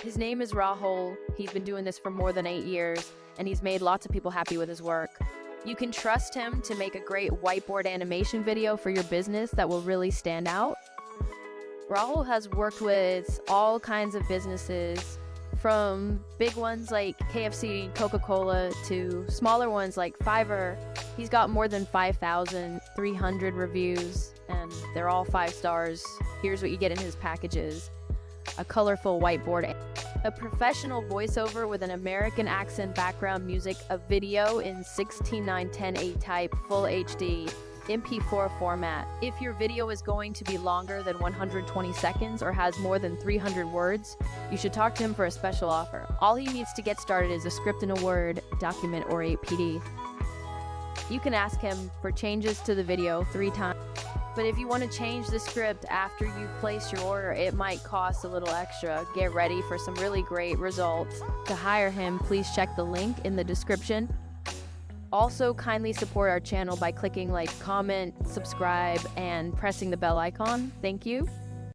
His name is Rahul. He's been doing this for more than 8 years, and he's made lots of people happy with his work. You can trust him to make a great whiteboard animation video for your business that will really stand out. Rahul has worked with all kinds of businesses, from big ones like KFC and Coca-Cola to smaller ones like Fiverr. He's got more than 5,300 reviews, and they're all 5 stars. Here's what you get in his packages: a colorful whiteboard, a professional voiceover with an American accent background music, a video in 16:9:10:8 type, full HD, MP4 format. If your video is going to be longer than 120 seconds or has more than 300 words, you should talk to him for a special offer. All he needs to get started is a script in a Word document or a PD. You can ask him for changes to the video 3 times. But if you want to change the script after you place your order, it might cost a little extra. Get ready for some really great results. To hire him, please check the link in the description. Also, kindly support our channel by clicking like, comment, subscribe, and pressing the bell icon. Thank you.